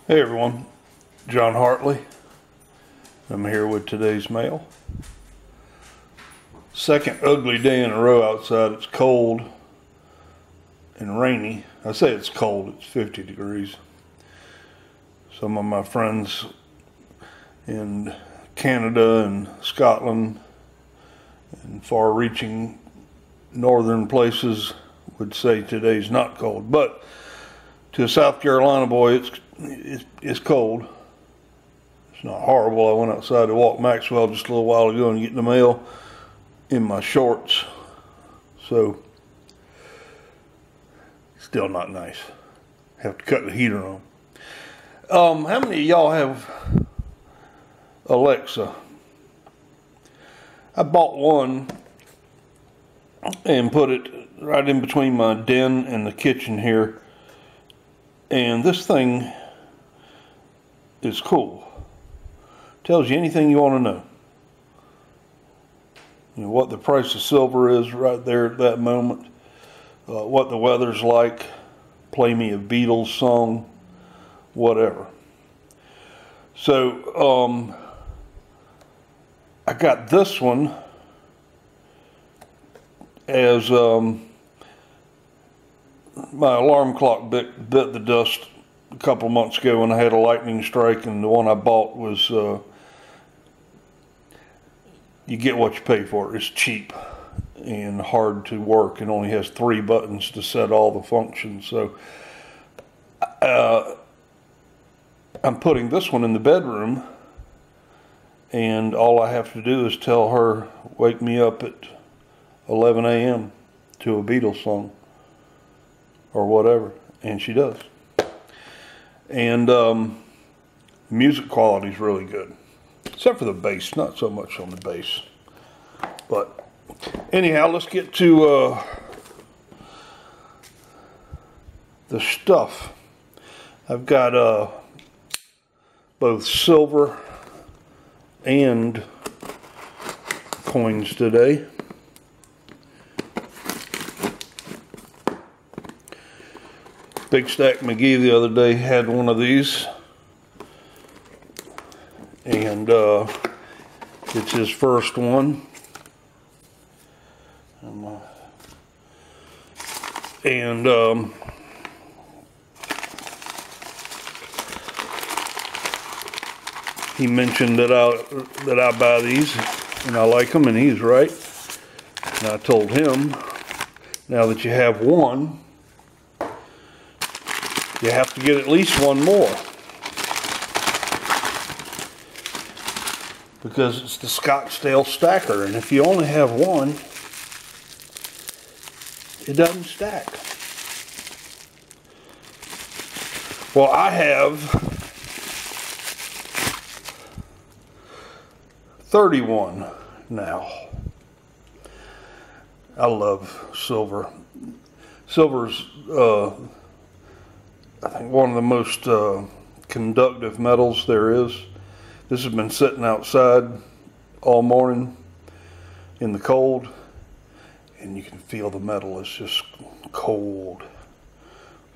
Hey everyone, John Hartley. I'm here with today's mail. Second ugly day in a row outside. It's cold and rainy. I say it's cold, it's 50 degrees. Some of my friends in Canada and Scotland and far-reaching northern places would say today's not cold, but to a South Carolina boy, it's cold. It's not horrible. I went outside to walk Maxwell just a little while ago and get the mail in my shorts. So, still not nice. Have to cut the heater on. How many of y'all have Alexa? I bought one and put it right in between my den and the kitchen here. And this thing is cool. Tells you anything you want to know. You know, what the price of silver is right there at that moment. What the weather's like. Play me a Beatles song. Whatever. So, I got this one as my alarm clock bit the dust a couple of months ago when I had a lightning strike, and the one I bought was you get what you pay for. It's cheap and hard to work and only has 3 buttons to set all the functions. So I'm putting this one in the bedroom, and all I have to do is tell her, wake me up at 11 a.m. to a Beatles song or whatever, and she does. And music quality is really good, except for the bass. Not so much on the bass. But anyhow, let's get to the stuff. I've got both silver and coins today. Big Stack McGee the other day had one of these, and it's his first one. He mentioned that I buy these, and I like them, and he's right. And I told him, now that you have one, you have to get at least one more, because it's the Scottsdale stacker, and if you only have one, it doesn't stack. Well, I have 31 now. I love silver. Silver's I think one of the most conductive metals there is. This has been sitting outside all morning in the cold, and you can feel the metal is just cold.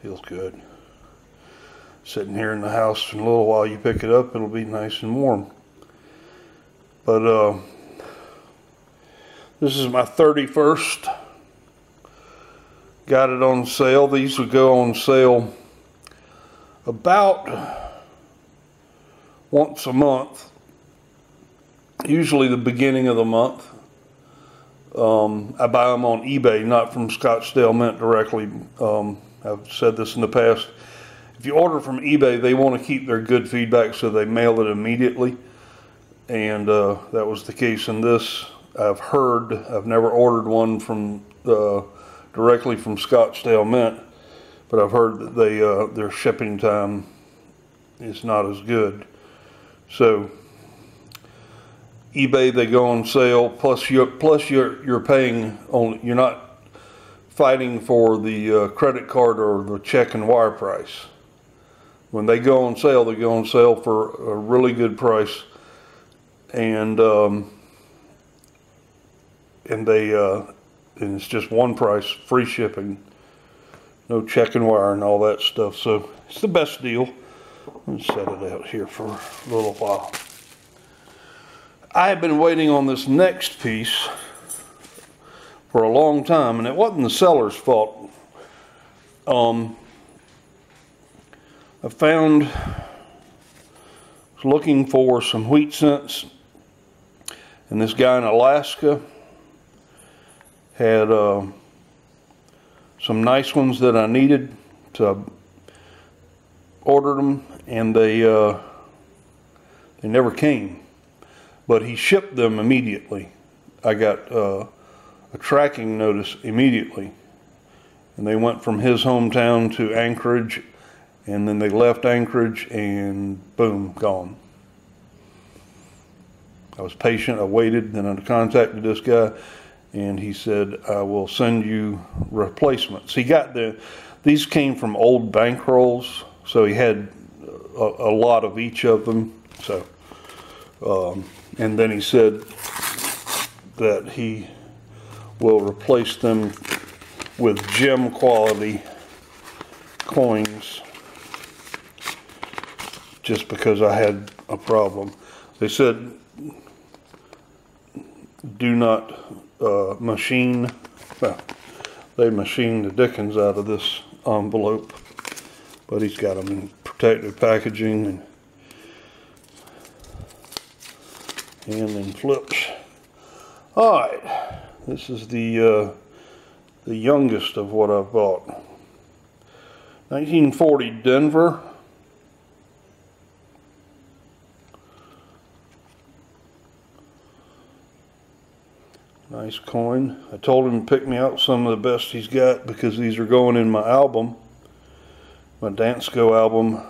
Feels good. Sitting here in the house, in a little while you pick it up, it'll be nice and warm. But this is my 31st. Got it on sale. These would go on sale about once a month, usually the beginning of the month. I buy them on eBay, not from Scottsdale Mint directly. I've said this in the past. If you order from eBay, they want to keep their good feedback, so they mail it immediately. And that was the case in this. I've never ordered one from directly from Scottsdale Mint, but I've heard that their shipping time is not as good. So eBay, they go on sale. Plus you're paying only. You're not fighting for the credit card or the check and wire price. When they go on sale, they go on sale for a really good price, and it's just one price, free shipping. No check and wire and all that stuff. So it's the best deal. Let's set it out here for a little while. I have been waiting on this next piece for a long time, and it wasn't the seller's fault. I was looking for some wheat cents, and this guy in Alaska had some nice ones that I needed, so I ordered them, and they never came. But he shipped them immediately. I got a tracking notice immediately, and they went from his hometown to Anchorage, and then they left Anchorage, and boom, gone. I was patient, I waited, then I contacted this guy, and he said, I will send you replacements. He got these came from old bank rolls, so he had a lot of each of them. So, and then he said that he will replace them with gem quality coins, just because I had a problem. They said, do not machine. Well, they machined the dickens out of this envelope, but he's got them in protective packaging and in flips. All right, this is the youngest of what I've bought. 1940 Denver. Nice coin. I told him to pick me out some of the best he's got, because these are going in my album, my Dansko album.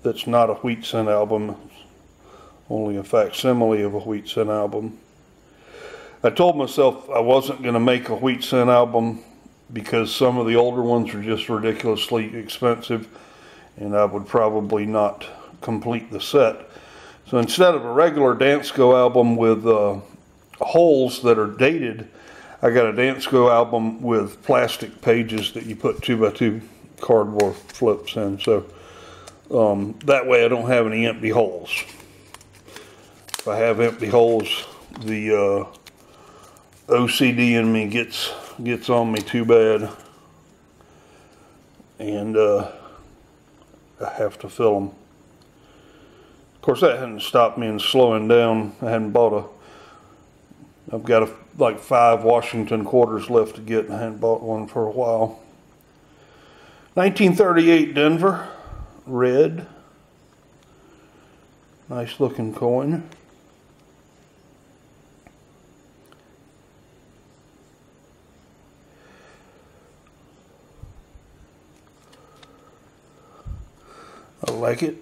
That's not a wheat cent album, only a facsimile of a wheat cent album. I told myself I wasn't going to make a wheat cent album because some of the older ones are just ridiculously expensive, and I would probably not complete the set. So instead of a regular Dansko album with holes that are dated, I got a Dansko album with plastic pages that you put 2x2 cardboard flips in. So that way I don't have any empty holes. If I have empty holes, the OCD in me gets on me too bad, and I have to fill them. Of course, that hadn't stopped me in slowing down. I hadn't bought I've got like 5 Washington quarters left to get, and I hadn't bought one for a while. 1938 Denver, red. Nice looking coin. I like it.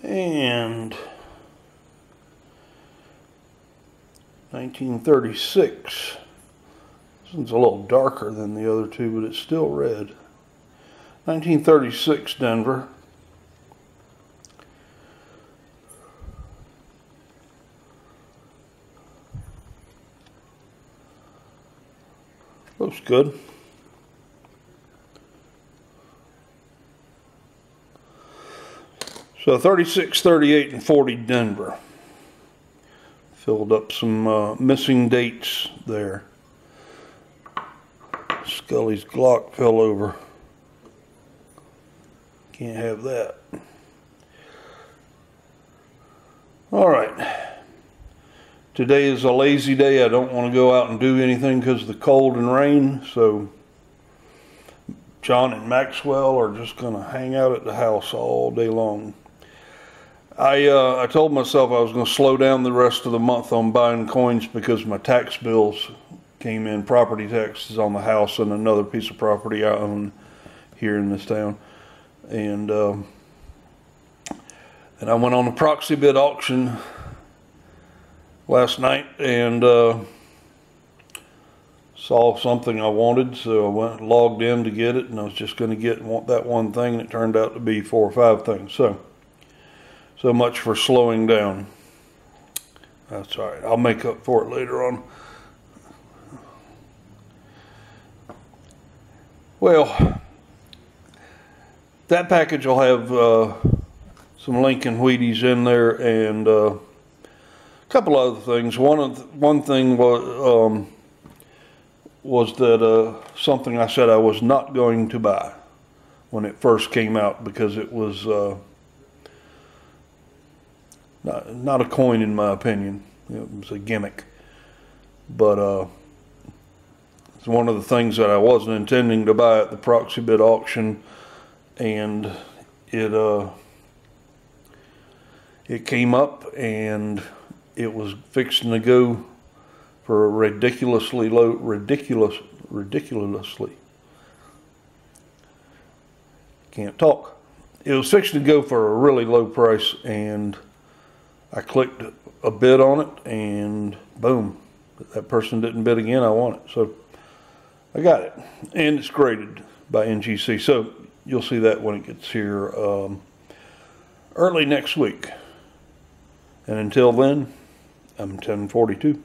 And 1936. This one's a little darker than the other two, but it's still red. 1936 Denver. Looks good. So 36, 38, and 40 Denver. Filled up some missing dates there. Scully's Glock fell over. Can't have that. All right. Today is a lazy day. I don't want to go out and do anything because of the cold and rain. So John and Maxwell are just going to hang out at the house all day long. I told myself I was going to slow down the rest of the month on buying coins because my tax bills came in, property taxes on the house and another piece of property I own here in this town. And I went on a proxy bid auction last night and saw something I wanted, so I went and logged in to get it, and I was just going to get that one thing, and it turned out to be 4 or 5 things. So much for slowing down. That's all right. I'll make up for it later on. Well, that package will have some Lincoln Wheaties in there, and a couple other things. One thing was that something I said I was not going to buy when it first came out, because it was not a coin in my opinion. It was a gimmick. But it's one of the things that I wasn't intending to buy at the proxy bid auction, and it came up, and it was fixing to go for a ridiculously can't talk. It was fixing to go for a really low price, and I clicked a bid on it, and boom, that person didn't bid again. I want it, so I got it, and it's graded by NGC. So you'll see that when it gets here early next week. And until then, I'm 1042.